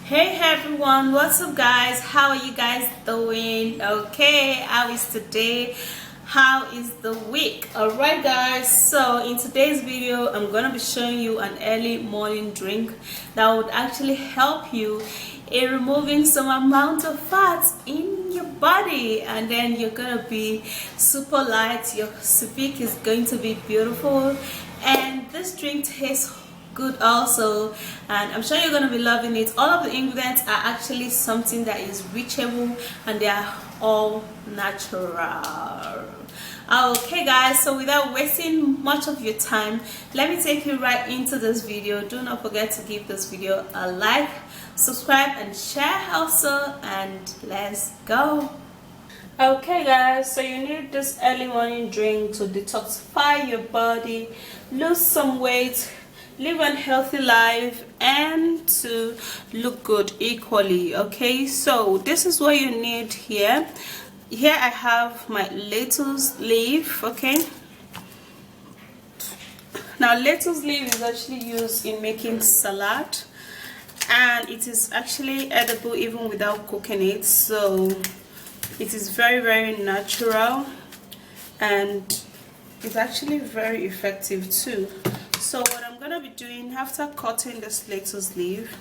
Hey everyone, what's up guys? How are you guys doing? Okay, how is today? How is the week? Alright guys, so in today's video I'm gonna be showing you an early morning drink that would actually help you in removing some amount of fat in your body, and then you're gonna be super light. Your speak is going to be beautiful, and this drink tastes good also, and I'm sure you're going to be loving it. All of the ingredients are actually something that is reachable, and they are all natural. Okay guys, so without wasting much of your time, let me take you right into this video. Do not forget to give this video a like, subscribe and share also, and let's go. Okay guys, so you need this early morning drink to detoxify your body, lose some weight, live a healthy life, and to look good equally. Okay, so this is what you need here. I have my lettuce leaf. Okay, now lettuce leaf is actually used in making salad, and it is actually edible even without cooking it, so it is very natural, and it's actually very effective too. So what I'm going to be doing after cutting this lettuce leaf,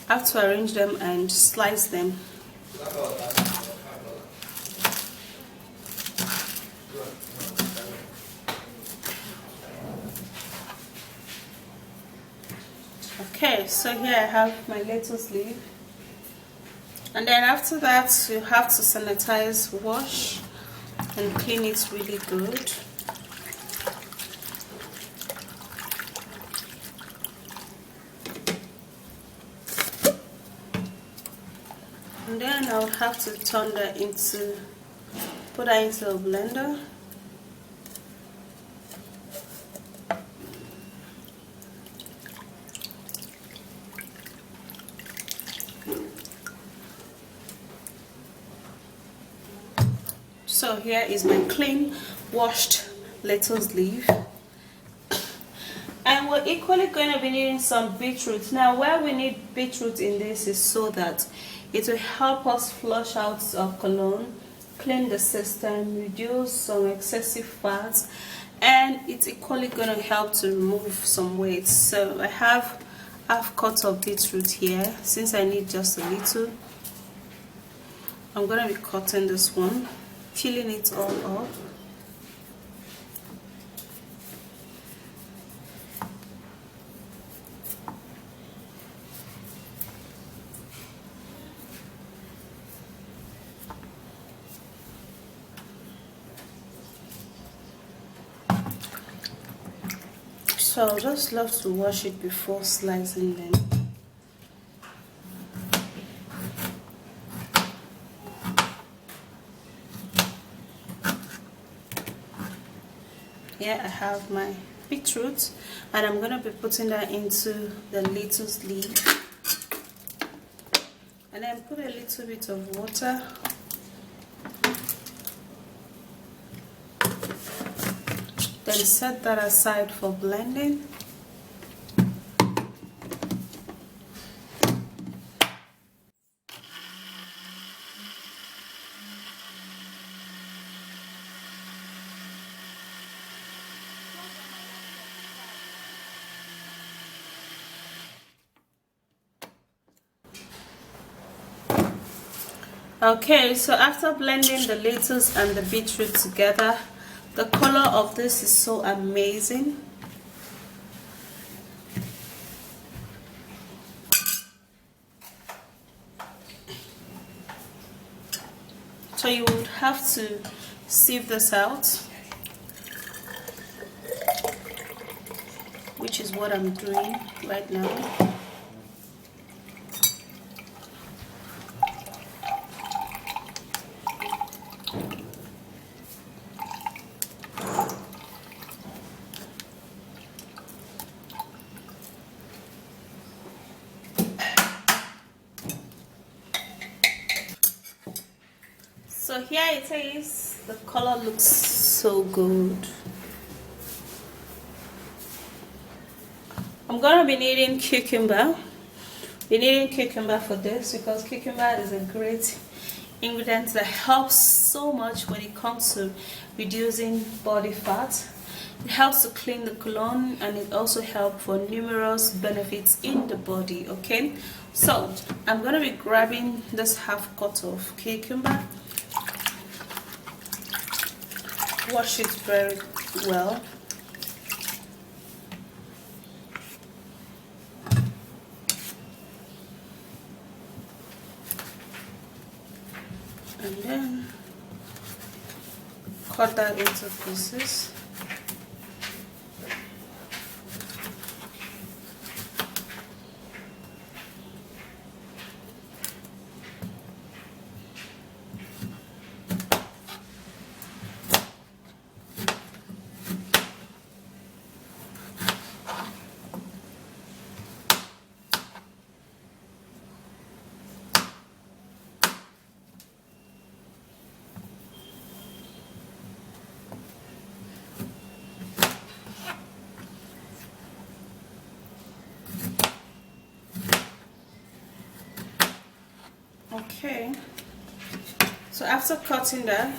I have to arrange them and slice them. Okay, so here I have my lettuce leaf, and then after that you have to sanitize, wash and clean it really good. And then I'll have to turn that put that into a blender. So here is my clean, washed lettuce leaf. And we're equally going to be needing some beetroot. Now why we need beetroot in this is so that it will help us flush out our colon, clean the system, reduce some excessive fat, and it's equally going to help to remove some weight. So I have half cut of beetroot here. Since I need just a little, I'm going to be cutting this one, peeling it all up. So I just love to wash it before slicing them. Here I have my beetroot, and I'm going to be putting that into the lettuce leaf, and then put a little bit of water. Then set that aside for blending. Okay, so after blending the lettuce and the beetroot together, the color of this is so amazing. So you would have to sieve this out, which is what I'm doing right now. So here it is. The color looks so good. I'm gonna be needing cucumber. be needing cucumber for this, because cucumber is a great ingredient that helps so much when it comes to reducing body fat. It helps to clean the colon, and it also helps for numerous benefits in the body. Okay, so I'm going to be grabbing this half cut of cucumber, wash it very well, and then cut that into pieces. Okay, so after cutting that,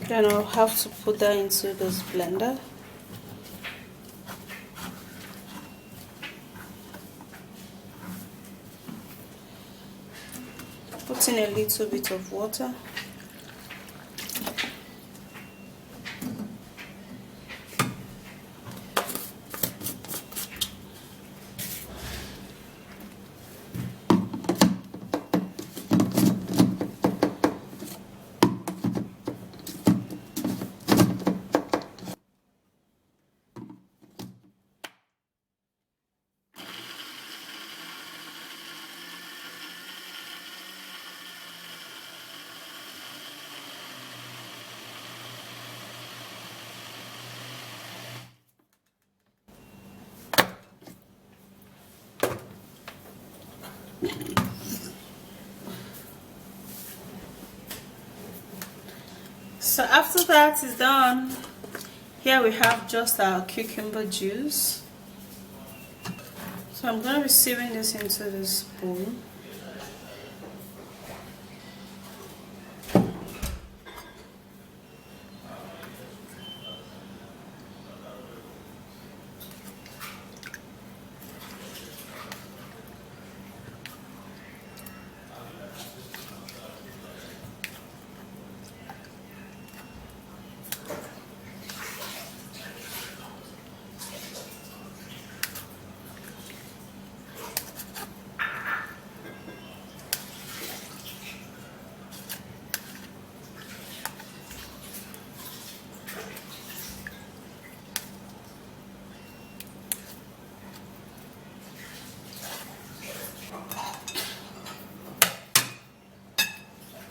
then I'll have to put that into this blender. Put in a little bit of water. So after that is done, here we have just our cucumber juice. So I'm going to be sieving this into this bowl.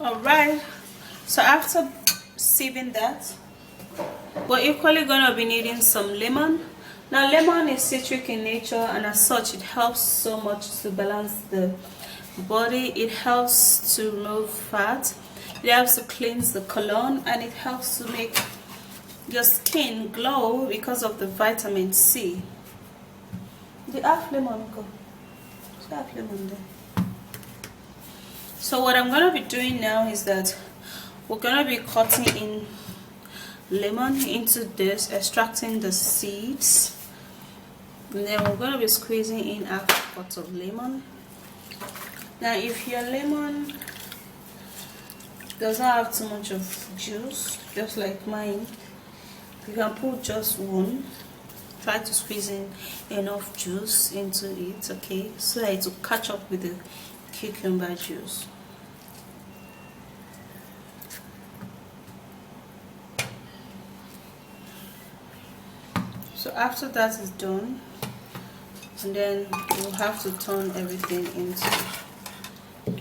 Alright, so after sieving that, we're equally going to be needing some lemon. Now lemon is citric in nature, and as such it helps so much to balance the body. It helps to remove fat, it helps to cleanse the colon, and it helps to make your skin glow because of the vitamin C. The half lemon go. Half lemon there. So what I'm going to be doing now is that we're going to be cutting in lemon into this, extracting the seeds, and then we're going to be squeezing in half a pot of lemon. Now if your lemon doesn't have too much of juice, just like mine, you can put just one. Try to squeeze in enough juice into it, okay, so that it will catch up with the cucumber juice. So after that is done, and then we'll have to turn everything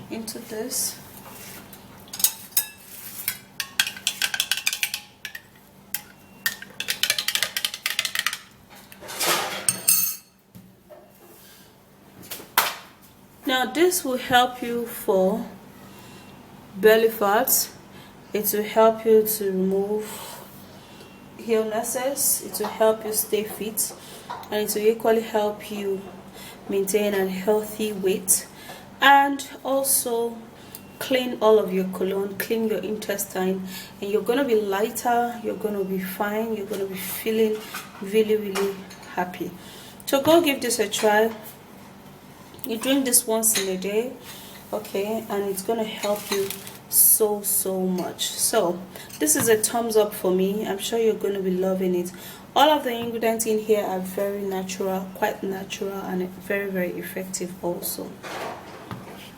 into this. Now this will help you for belly fat. It will help you to remove illnesses. It will help you stay fit, and it will equally help you maintain a healthy weight, and also clean all of your colon, clean your intestine, and you're gonna be lighter, you're gonna be fine, you're gonna be feeling really happy. So go give this a try. You drink this once in a day, okay, and it's gonna help you so much. So this is a thumbs up for me. I'm sure you're going to be loving it. All of the ingredients in here are very natural, quite natural, and very effective also.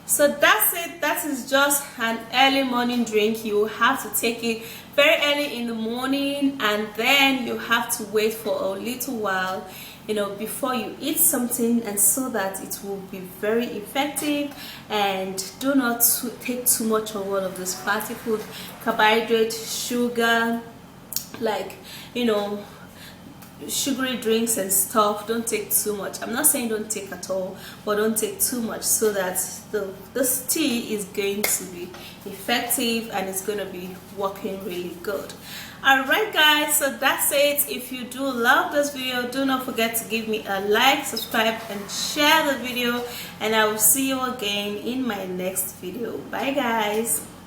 So that's it. That is just an early morning drink. You have to take it very early in the morning, and then you have to wait for a little while, you know, before you eat something, and so that it will be very effective. And do not take too much of all of this fatty food, carbohydrate, sugar, like, you know, sugary drinks and stuff. Don't take too much. I'm not saying don't take at all, but don't take too much, so that this tea is going to be effective and it's going to be working really good. Alright guys, so that's it. If you do love this video, do not forget to give me a like, subscribe, and share the video, and I will see you again in my next video. Bye guys.